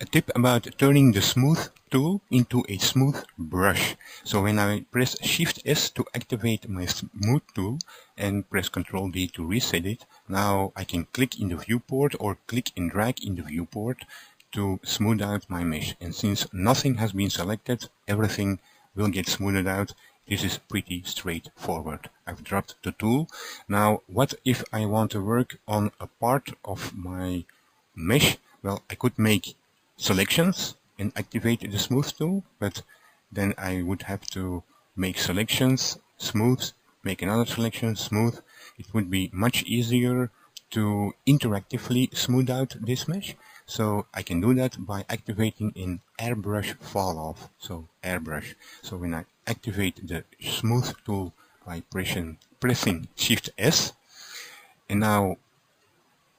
A tip about turning the smooth tool into a smooth brush. So when I press Shift S to activate my smooth tool and press Ctrl D to reset it, now I can click in the viewport or click and drag in the viewport to smooth out my mesh. And since nothing has been selected, everything will get smoothed out. This is pretty straightforward. I've dropped the tool. Now, what if I want to work on a part of my mesh? Well, I could make selections and activate the smooth tool, but then I would have to make selections, smooth, make another selection, smooth. It would be much easier to interactively smooth out this mesh. So I can do that by activating in Airbrush Falloff. So Airbrush. So when I activate the smooth tool by pressing Shift S, and now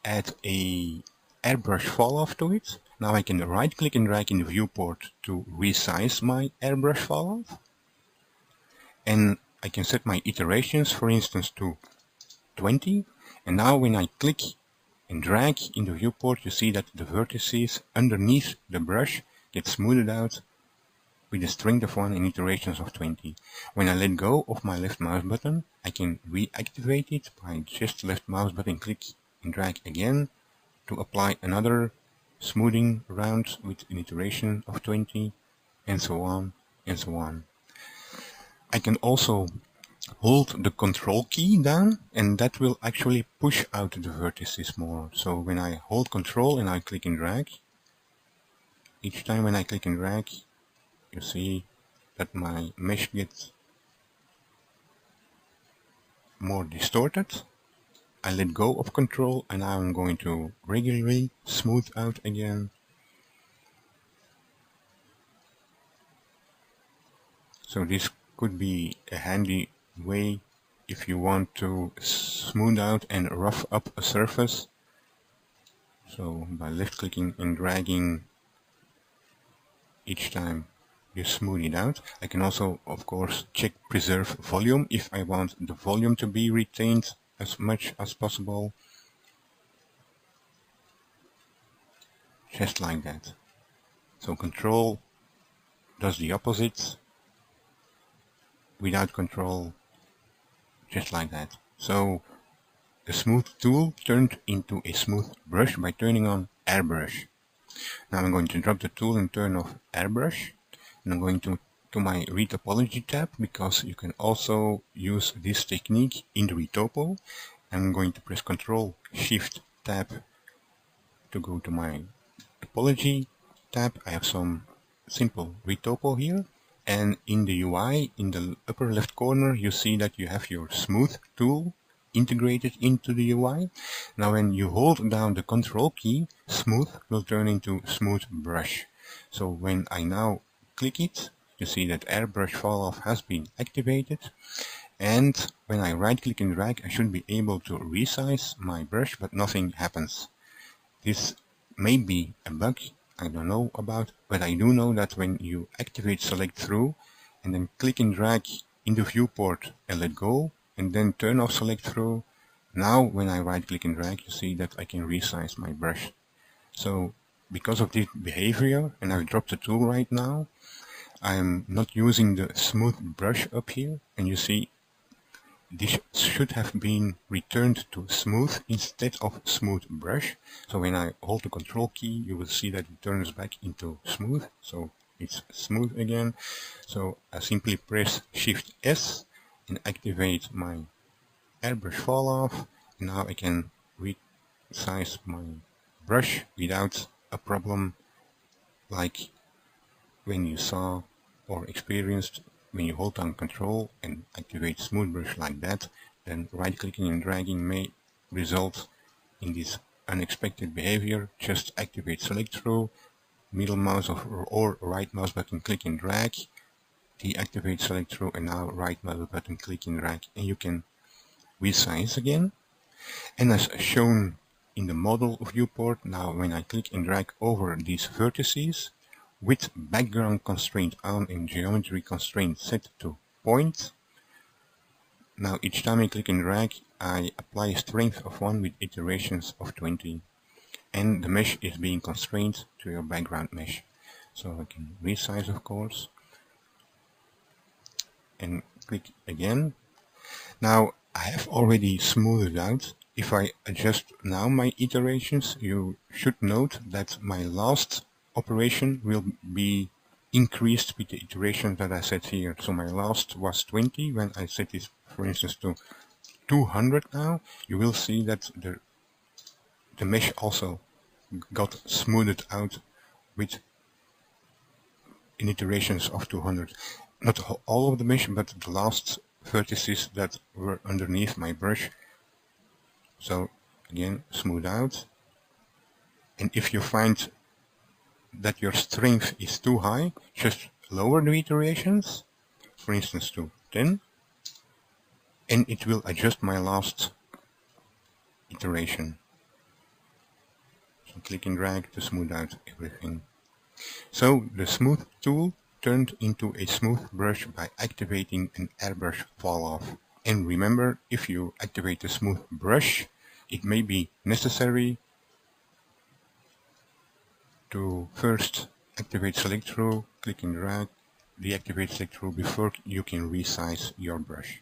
add a Airbrush Falloff to it. Now I can right click and drag in the viewport to resize my Airbrush Falloff. And I can set my iterations, for instance, to 20. And now when I click and drag in the viewport, you see that the vertices underneath the brush get smoothed out with a strength of 1 and iterations of 20. When I let go of my left mouse button, I can reactivate it by just left mouse button, click and drag again to apply another smoothing round with an iteration of 20, and so on and so on. I can also hold the Control key down, and that will actually push out the vertices more. So when I hold Control and I click and drag, each time when I click and drag, you see that my mesh gets more distorted. I let go of Control and now I'm going to regularly smooth out again. So this could be a handy way if you want to smooth out and rough up a surface. So by left clicking and dragging each time you smooth it out. I can also, of course, check preserve volume if I want the volume to be retained as much as possible. Just like that. So Control does the opposite. Without Control, just like that. So the smooth tool turned into a smooth brush by turning on Airbrush. Now I'm going to drop the tool and turn off Airbrush. And I'm going to my retopology tab, because you can also use this technique in the retopo. I'm going to press Ctrl Shift Tab to go to my topology tab. I have some simple retopo here. And in the UI, in the upper left corner, you see that you have your smooth tool integrated into the UI. Now when you hold down the Control key, smooth will turn into smooth brush. So when I now click it, you see that Airbrush Falloff has been activated. And when I right click and drag, I should be able to resize my brush, but nothing happens. This may be a bug I don't know about, but I do know that when you activate select through and then click and drag in the viewport and let go and then turn off select through, now when I right click and drag, you see that I can resize my brush. So because of this behavior, and I've dropped the tool right now, I'm not using the smooth brush up here, and you see this should have been returned to smooth instead of smooth brush. So when I hold the Control key, you will see that it turns back into smooth. So it's smooth again. So I simply press Shift S and activate my Airbrush Falloff. Now I can resize my brush without a problem like when you saw or experienced when you hold down Control and activate smooth brush like that. Then right clicking and dragging may result in this unexpected behavior. Just activate select through, middle mouse or right mouse button click and drag, deactivate select through, and now right mouse button click and drag, and you can resize again. And as shown in the model viewport, now when I click and drag over these vertices, with background constraint on and geometry constraint set to point. Now each time I click and drag, I apply a strength of 1 with iterations of 20. and the mesh is being constrained to your background mesh. So I can resize, of course, and click again. Now I have already smoothed out. If I adjust now my iterations, you should note that my last operation will be increased with the iteration that I set here. So my last was 20. When I set it, for instance, to 200 now, you will see that the mesh also got smoothed out with in iterations of 200. Not all of the mesh, but the last vertices that were underneath my brush. So again, smooth out. And if you find that your strength is too high, just lower the iterations, for instance to 10, and it will adjust my last iteration. So click and drag to smooth out everything. So the smooth tool turned into a smooth brush by activating an Airbrush Falloff. And remember, if you activate the smooth brush, it may be necessary to first activate select through, click and drag, deactivate select through before you can resize your brush.